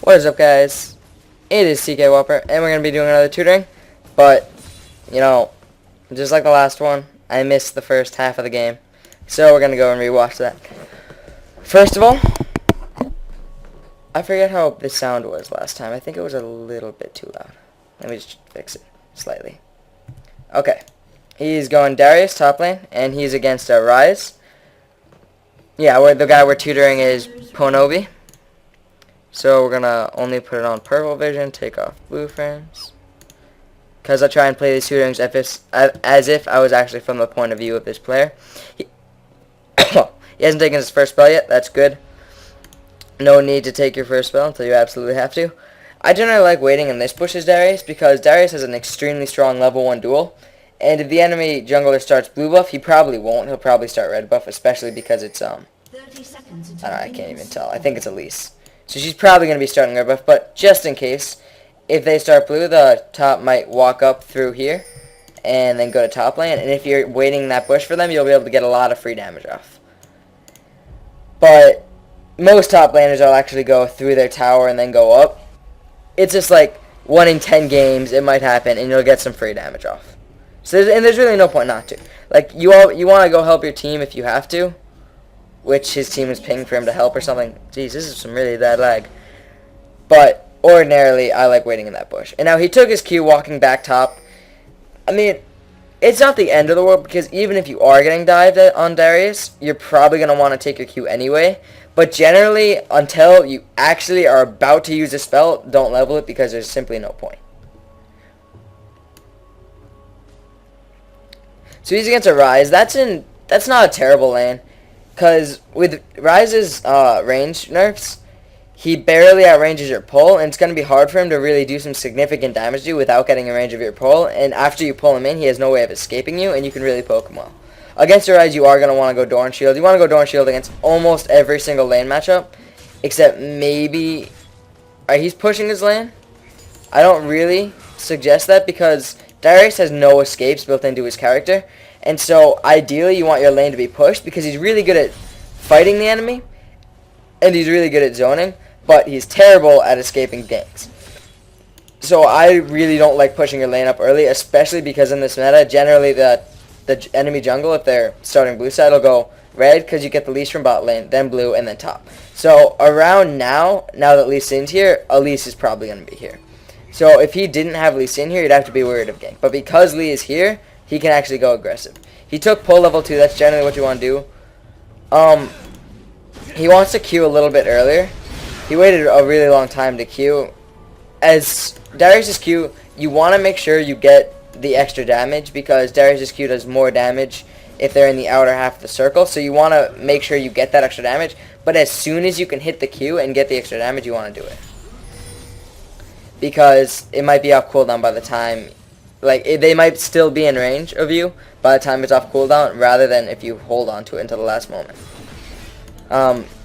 What is up, guys? It is CK Whopper, and we're going to be doing another tutoring. But, you know, just like the last one, I missed the first half of the game. So we're going to go and rewatch that. First of all, I forget how the sound was last time. I think it was a little bit too loud. Let me just fix it slightly. Okay. He's going Darius, top lane, and he's against Rise. Yeah, the guy we're tutoring is Pwnobi. So we're going to only put it on purple vision, take off blue frames. Because I try and play these tutorings as if I was actually from the point of view of this player. He hasn't taken his first spell yet. That's good. No need to take your first spell until you absolutely have to. I generally like waiting in this bush as Darius because Darius has an extremely strong level 1 duel. And if the enemy jungler starts blue buff, he probably won't. He'll probably start red buff, especially because it's, I don't know, I can't even tell. I think it's Elise. So she's probably going to be starting red buff, but just in case, if they start blue, the top might walk up through here and then go to top lane. And if you're waiting in that bush for them, you'll be able to get a lot of free damage off. But most top laners will actually go through their tower and then go up. It's just like 1 in 10 games it might happen, and you'll get some free damage off. So there's really no point not to. Like you want to go help your team if you have to, which his team is pinging for him to help or something. Jeez, this is some really bad lag. But ordinarily, I like waiting in that bush. And now he took his Q walking back top. I mean, it's not the end of the world because even if you are getting dived on Darius, you're probably going to want to take your Q anyway. But generally, until you actually are about to use a spell, don't level it because there's simply no point. So he's against a Rise. That's not a terrible lane. Because with Rise's range nerfs, he barely outranges your pull, and it's going to be hard for him to really do some significant damage to you without getting in range of your pull. And after you pull him in, he has no way of escaping you, and you can really poke him well. Against a Rise, you are going to want to go Doran Shield. You want to go Doran Shield against almost every single lane matchup, except maybe... he's pushing his lane? I don't really suggest that because Darius has no escapes built into his character. And so, ideally, you want your lane to be pushed because he's really good at fighting the enemy, and he's really good at zoning, but he's terrible at escaping ganks. So, I really don't like pushing your lane up early, especially because in this meta, generally the enemy jungle, if they're starting blue side, will go red because you get the leash from bot lane, then blue, and then top. So, around now that Lee Sin's here, Elise is probably going to be here. So, if he didn't have Lee Sin here, you'd have to be worried of gank. But because Lee is here, he can actually go aggressive. He took pull level 2. That's generally what you want to do. He wants to Q a little bit earlier. He waited a really long time to Q. As Darius's Q, you want to make sure you get the extra damage because Darius's Q does more damage if they're in the outer half of the circle. So you want to make sure you get that extra damage. But as soon as you can hit the Q and get the extra damage, you want to do it. Because it might be off cooldown by the time... Like, they might still be in range of you by the time it's off cooldown, rather than if you hold on to it until the last moment.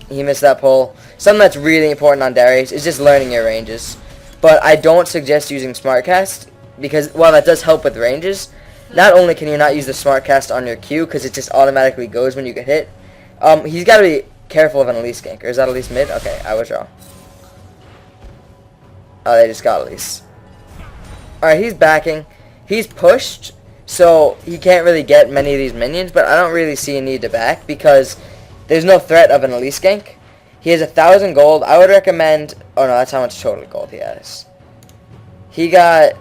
He missed that pull. Something that's really important on Darius is just learning your ranges. But I don't suggest using Smartcast, because while that does help with ranges, not only can you not use the Smartcast on your Q, because it just automatically goes when you get hit, he's got to be careful of an Elise gank. Or is that Elise mid? Okay, I was wrong. Oh, they just got Elise. Alright, he's backing. He's pushed, so he can't really get many of these minions, but I don't really see a need to back because there's no threat of an Elise gank. He has 1,000 gold. I would recommend... Oh, no, that's how much total gold he has. He got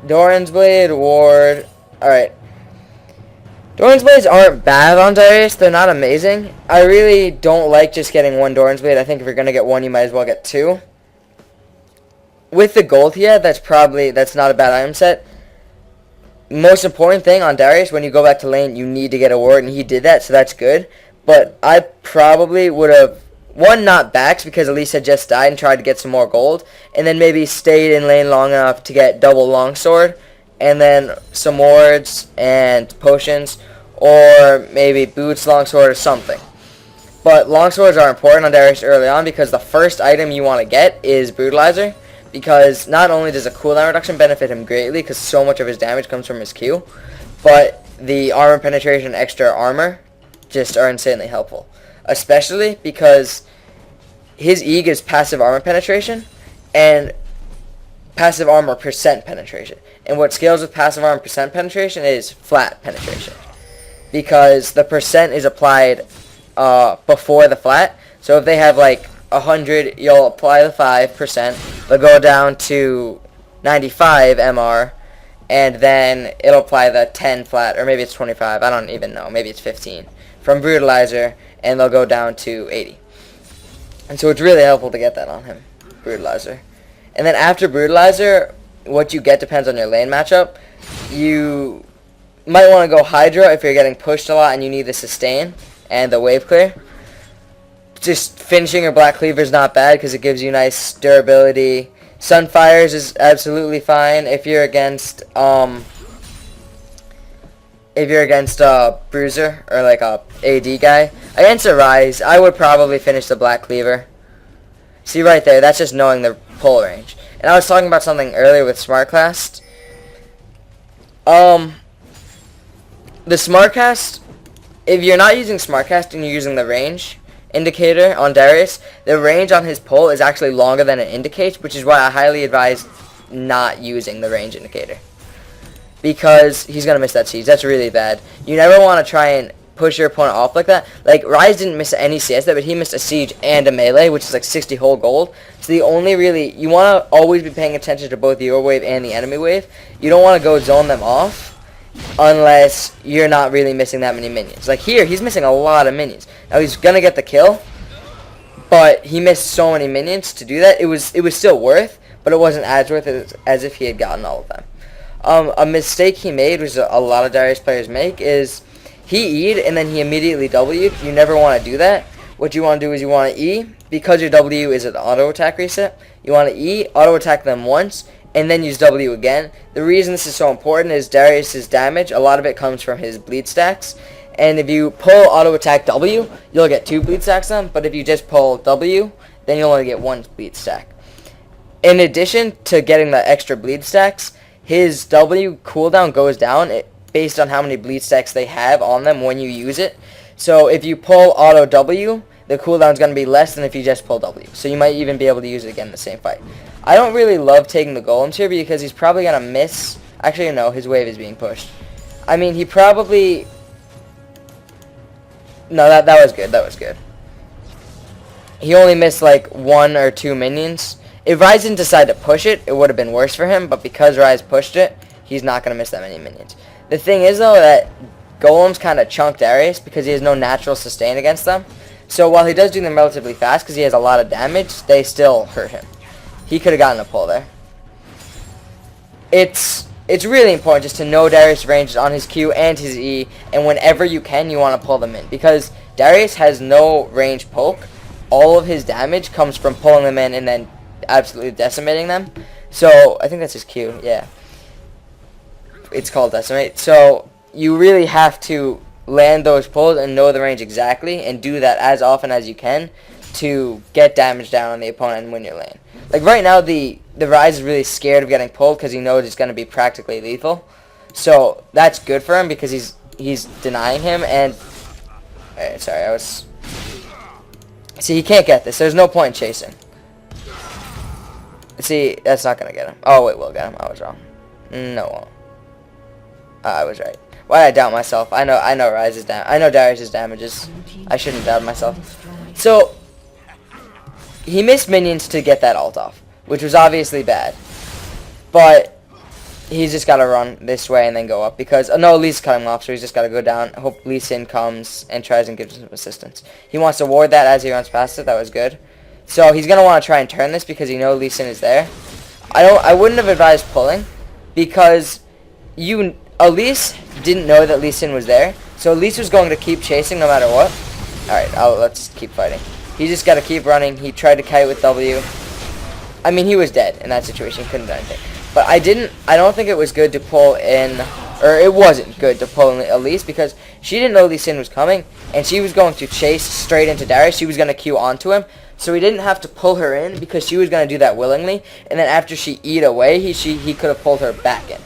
Doran's Blade, Ward... Alright. Doran's Blades aren't bad on Darius. They're not amazing. I really don't like just getting one Doran's Blade. I think if you're going to get one, you might as well get 2. With the gold he had, that's not a bad item set. Most important thing on Darius, when you go back to lane, you need to get a ward, and he did that, so that's good. But I probably would have, one, not backed because Elise had just died and tried to get some more gold, and then maybe stayed in lane long enough to get double longsword, and then some wards and potions, or maybe boots, longsword, or something. But longswords are important on Darius early on because the first item you want to get is Brutalizer. Because not only does a cooldown reduction benefit him greatly, because so much of his damage comes from his Q, but the armor penetration and extra armor just are insanely helpful. Especially because his E gives passive armor penetration, and passive armor percent penetration. And what scales with passive armor percent penetration is flat penetration, because the percent is applied before the flat. So if they have like 100, you'll apply the 5%. They'll go down to 95 MR, and then it'll apply the 10 flat, or maybe it's 25. I don't even know. Maybe it's 15 from Brutalizer, and they'll go down to 80. And so it's really helpful to get that on him, Brutalizer. And then after Brutalizer, what you get depends on your lane matchup. You might want to go Hydra if you're getting pushed a lot and you need the sustain and the wave clear. Just finishing your Black Cleaver is not bad because it gives you nice durability. Sunfires is absolutely fine if you're against Bruiser or like a AD guy. Against a Ryze, I would probably finish the Black Cleaver. See right there, that's just knowing the pull range. And I was talking about something earlier with Smartcast. The Smartcast, if you're not using Smartcast and you're using the range indicator on Darius, the range on his pull is actually longer than it indicates, which is why I highly advise not using the range indicator, because he's going to miss that siege. That's really bad. You never want to try and push your opponent off like that. Like, Ryze didn't miss any CS there, but he missed a siege and a melee, which is like 60 whole gold. So the only really, you want to always be paying attention to both your wave and the enemy wave. You don't want to go zone them off unless you're not really missing that many minions. Like here, he's missing a lot of minions. Now he's going to get the kill, but he missed so many minions to do that. It was still worth, but it wasn't as worth as if he had gotten all of them. A mistake he made, which a lot of Darius players make, is he E'd and then he immediately W'd. You never want to do that. What you want to do is you want to E, because your W is an auto attack reset. You want to E, auto attack them once, and then use W again. The reason this is so important is Darius's damage, a lot of it comes from his bleed stacks. And if you pull auto attack W, you'll get 2 bleed stacks on, but if you just pull W, then you'll only get 1 bleed stack. In addition to getting the extra bleed stacks, his W cooldown goes down based on how many bleed stacks they have on them when you use it. So if you pull auto W, the cooldown is going to be less than if you just pull W. So you might even be able to use it again in the same fight. I don't really love taking the golems here because he's probably going to miss. Actually, no, his wave is being pushed. I mean, he probably... No, that was good. That was good. He only missed like 1 or 2 minions. If Ryze didn't decide to push it, it would have been worse for him. But because Ryze pushed it, he's not going to miss that many minions. The thing is, though, that golems kind of chunk Darius because he has no natural sustain against them. So while he does do them relatively fast because he has a lot of damage, they still hurt him. He could have gotten a pull there. It's really important just to know Darius' range on his Q and his E, and whenever you can, you want to pull them in. Because Darius has no range poke. All of his damage comes from pulling them in and then absolutely decimating them. So, I think that's his Q, yeah. It's called Decimate. So, you really have to land those pulls and know the range exactly, and do that as often as you can to get damage down on the opponent and win your lane. Like right now, the Ryze is really scared of getting pulled because he knows it's going to be practically lethal. So that's good for him because he's denying him. And sorry, see, he can't get this. There's no point in chasing. See, that's not going to get him. Oh, it will get him. I was wrong. No, it won't. I was right. Why did I doubt myself? I know Ryze's I know Darius' damages. I shouldn't doubt myself. So he missed minions to get that ult off, which was obviously bad. But he's just got to run this way and then go up because no, Lee's cutting him off, so he's just got to go down. Hope Lee Sin comes and tries and gives him assistance. He wants to ward that as he runs past it. That was good. So he's gonna want to try and turn this because you know Lee Sin is there. I wouldn't have advised pulling because Elise didn't know that Lee Sin was there, so Elise was going to keep chasing no matter what. Alright, let's keep fighting. He just got to keep running. He tried to kite with W. I mean, he was dead in that situation. Couldn't do anything. But I don't think it was good to pull in, or it wasn't good to pull in Elise because she didn't know Lee Sin was coming, and she was going to chase straight into Darius. She was going to Q onto him, so he didn't have to pull her in because she was going to do that willingly. And then after she E'd away, he could have pulled her back in.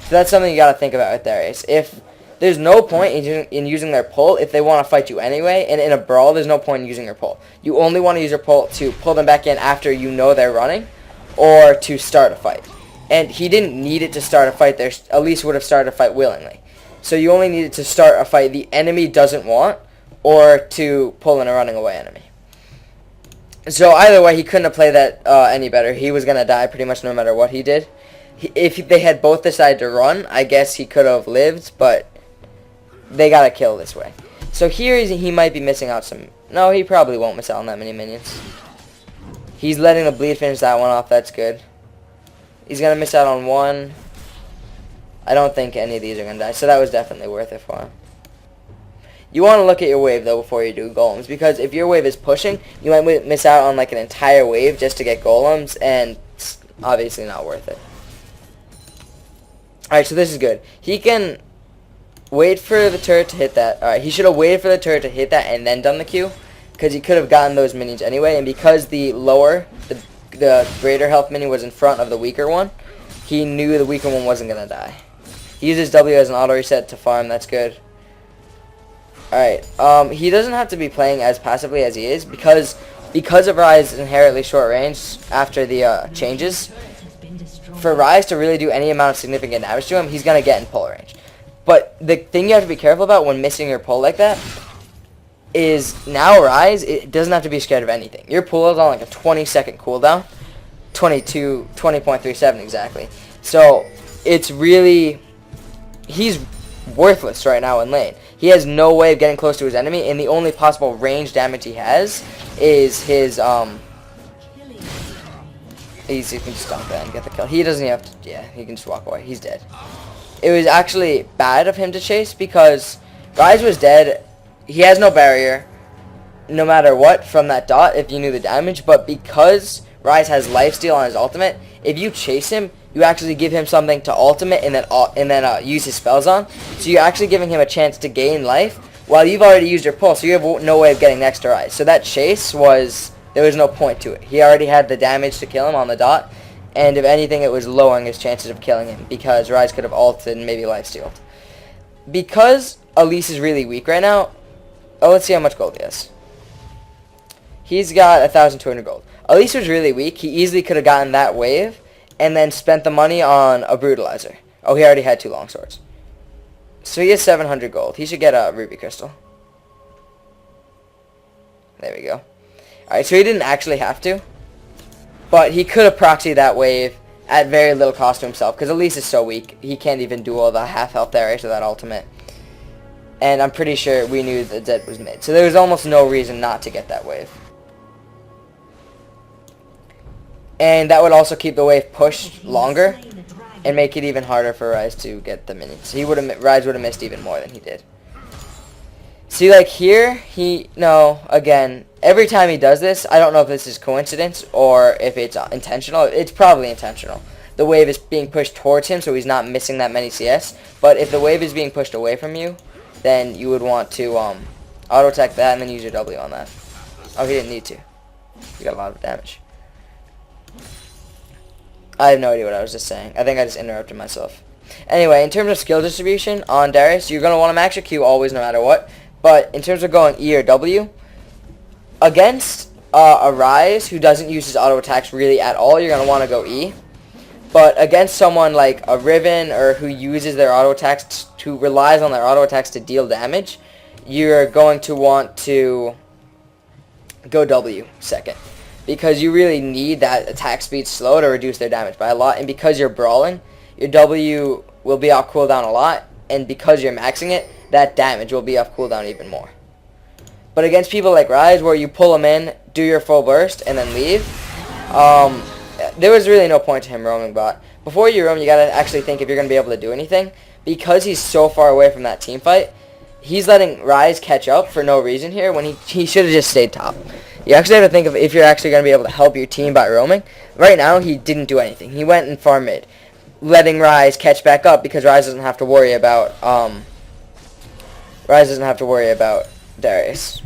So that's something you got to think about with Darius. If there's no point in using their pull if they want to fight you anyway, and in a brawl, there's no point in using your pull. You only want to use your pull to pull them back in after you know they're running, or to start a fight. And he didn't need it to start a fight there. Elise would have started a fight willingly. So you only needed to start a fight the enemy doesn't want, or to pull in a running away enemy. So either way, he couldn't have played that any better. He was going to die pretty much no matter what he did. If they had both decided to run, I guess he could have lived, but they got to kill this way. So here he might be missing out some... No, he probably won't miss out on that many minions. He's letting the bleed finish that one off. That's good. He's going to miss out on one. I don't think any of these are going to die, so that was definitely worth it for him. You want to look at your wave, though, before you do golems, because if your wave is pushing, you might miss out on, like, an entire wave just to get golems, and it's obviously not worth it. Alright, so this is good. He can wait for the turret to hit that. Alright, he should have waited for the turret to hit that and then done the Q, because he could have gotten those minions anyway, and because the greater health minion was in front of the weaker one, he knew the weaker one wasn't going to die. He uses W as an auto reset to farm. That's good. Alright, he doesn't have to be playing as passively as he is because of Ryze's inherently short range after the changes. For Ryze to really do any amount of significant damage to him, he's going to get in pull range. But the thing you have to be careful about when missing your pull like that is now Ryze, it doesn't have to be scared of anything. Your pull is on like a 20-second cooldown. 20.37 exactly. So, it's really... He's worthless right now in lane. He has no way of getting close to his enemy, and the only possible range damage he has is his, he can just stomp that and get the kill. He doesn't even have to, yeah, he can just walk away. He's dead. It was actually bad of him to chase because Ryze was dead. He has no barrier, no matter what, from that dot if you knew the damage, but because Ryze has lifesteal on his ultimate, if you chase him, you actually give him something to ultimate and then use his spells on. So you're actually giving him a chance to gain life while you've already used your pull, so you have no way of getting next to Ryze. So that chase there was no point to it. He already had the damage to kill him on the dot, and if anything, it was lowering his chances of killing him because Ryze could have ulted and maybe lifestealed. Because Elise is really weak right now, let's see how much gold he has. He's got 1,200 gold. Elise was really weak. He easily could have gotten that wave and then spent the money on a brutalizer. Oh, he already had 2 longswords. So he has 700 gold. He should get a ruby crystal. There we go. Alright, so he didn't actually have to. But he could have proxied that wave at very little cost to himself. Because Elise is so weak. He can't even do all the half health there after that ultimate. And I'm pretty sure we knew the Zed was mid. So there was almost no reason not to get that wave. And that would also keep the wave pushed longer and make it even harder for Ryze to get the minions. Ryze would have missed even more than he did. See, like here, again, every time he does this, I don't know if this is coincidence or if it's intentional. It's probably intentional. The wave is being pushed towards him, so he's not missing that many CS. But if the wave is being pushed away from you, then you would want to auto-attack that and then use your W on that. Oh, he didn't need to. He got a lot of damage. I have no idea what I was just saying. I think I just interrupted myself. Anyway, in terms of skill distribution on Darius, you're going to want to max your Q always no matter what. But in terms of going E or W, against a Ryze who doesn't use his auto attacks really at all, you're going to want to go E. But against someone like a Riven or who uses their auto attacks, who relies on their auto attacks to deal damage, you're going to want to go W second. Because you really need that attack speed slow to reduce their damage by a lot. And because you're brawling, your W will be off cooldown a lot. And because you're maxing it, that damage will be off cooldown even more. But against people like Ryze, where you pull them in, do your full burst, and then leave, there was really no point to him roaming bot. Before you roam, you gotta actually think if you're gonna be able to do anything. Because he's so far away from that team fight, he's letting Ryze catch up for no reason here when he should have just stayed top. You actually have to think of if you're actually going to be able to help your team by roaming. Right now, he didn't do anything. He went and farmed mid, letting Ryze catch back up because Ryze doesn't have to worry about Darius.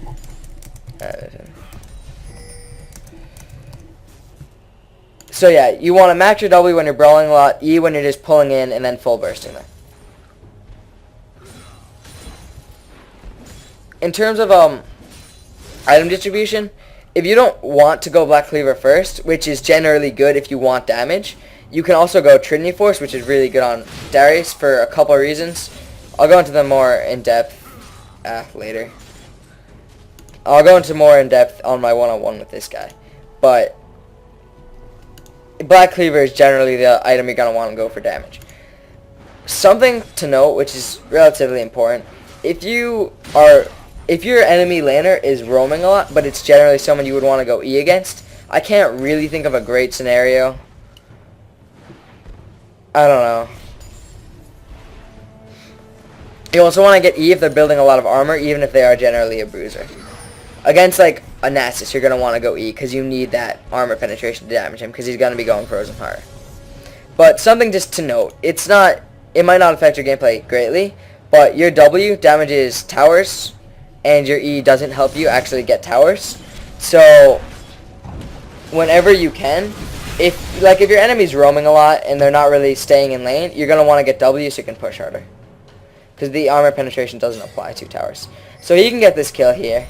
So yeah, you want to max your W when you're brawling a lot, E when you're just pulling in, and then full bursting there. In terms of item distribution, if you don't want to go Black Cleaver first, which is generally good if you want damage, you can also go Trinity Force, which is really good on Darius for a couple of reasons. I'll go into them more in depth later. I'll go into more in depth on my one-on-one with this guy. But Black Cleaver is generally the item you're going to want to go for damage. Something to note, which is relatively important, if your enemy laner is roaming a lot, but it's generally someone you would want to go E against, I can't really think of a great scenario. I don't know. You also want to get E if they're building a lot of armor, even if they are generally a bruiser. Against, like, a Nasus, you're going to want to go E, because you need that armor penetration to damage him, because he's going to be going Frozen Heart. But something just to note, it might not affect your gameplay greatly, but your W damages towers, and your E doesn't help you actually get towers. So, whenever you can, if your enemy's roaming a lot, and they're not really staying in lane, you're going to want to get W so you can push harder. Because the armor penetration doesn't apply to towers. So he can get this kill here.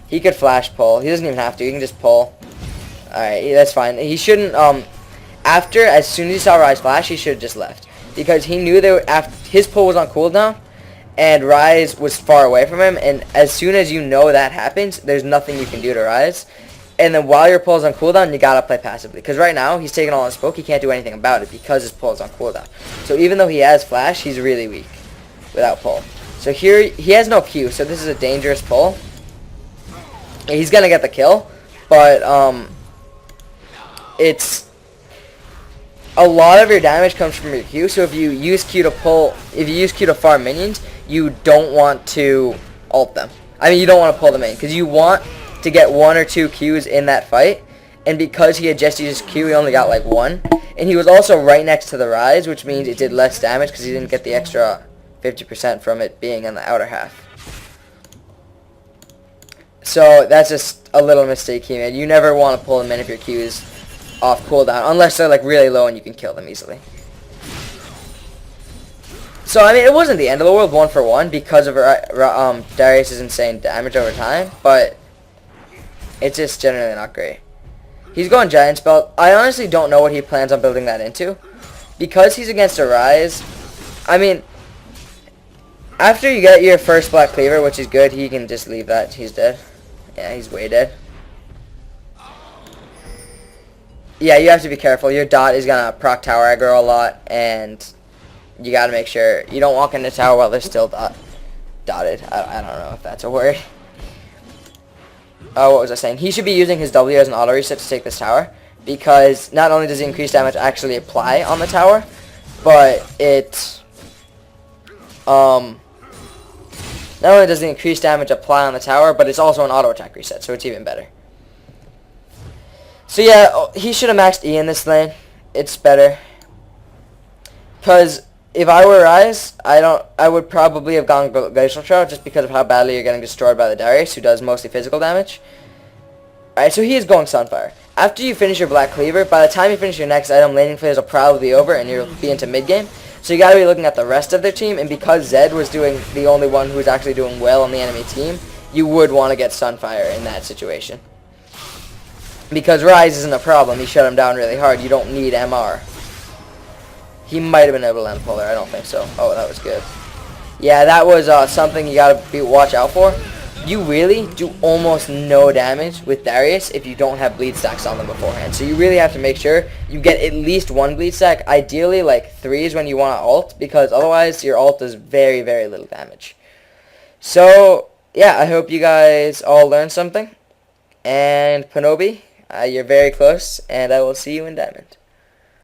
He could flash pull. He doesn't even have to. He can just pull. Alright, that's fine. He shouldn't, as soon as he saw Ryze flash, he should have just left. Because he knew that his pull was on cooldown, and Ryze was far away from him, and as soon as you know that happens, there's nothing you can do to Ryze. And then while your pull is on cooldown, you gotta play passively. Because right now, he's taking all his poke, he can't do anything about it because his pull is on cooldown. So even though he has flash, he's really weak without pull. So here, he has no Q, so this is a dangerous pull. He's gonna get the kill, but it's a lot of your damage comes from your Q. So if you use Q to farm minions, you don't want to ult them. I mean, you don't want to pull them in because you want to get 1 or 2 Qs in that fight. And because he had just used his Q, he only got like 1. And he was also right next to the Ryze, which means it did less damage because he didn't get the extra 50% from it being in the outer half. So that's just a little mistake he made. You never want to pull them in if your Q is off cooldown, unless they're like really low and you can kill them easily. So I mean, it wasn't the end of the world 1 for 1 because of Darius' insane damage over time, but it's just generally not great. He's going Giant's Belt. I honestly don't know what he plans on building that into, because he's against a Ryze. I mean, after you get your first Black Cleaver, which is good, he can just leave that. He's dead. Yeah, he's way dead. Yeah, you have to be careful. Your dot is going to proc tower aggro a lot, and you got to make sure you don't walk into tower while they're still dotted. I don't know if that's a word. Oh, what was I saying? He should be using his W as an auto reset to take this tower, because not only does the increased damage actually apply on the tower, but it not only does the increased damage apply on the tower, but it's also an auto attack reset, so it's even better. So yeah, he should have maxed E in this lane. It's better. Because if I were Ryze, I would probably have gone Glacial Shroud just because of how badly you're getting destroyed by the Darius, who does mostly physical damage. Alright, so he is going Sunfire. After you finish your Black Cleaver, by the time you finish your next item, laning phase will probably be over and you'll be into mid-game. So you gotta be looking at the rest of their team, and because Zed was doing the only one who was actually doing well on the enemy team, you would want to get Sunfire in that situation. Because Ryze isn't a problem, he shut him down really hard, you don't need MR. He might have been able to land pull there, I don't think so. Oh, that was good. Yeah, that was something you gotta watch out for. You really do almost no damage with Darius if you don't have bleed stacks on them beforehand. So you really have to make sure you get at least 1 bleed stack. Ideally, like 3 is when you want to ult, because otherwise your ult does very, very little damage. So, yeah, I hope you guys all learned something. And Pwnobi, you're very close, and I will see you in Diamond.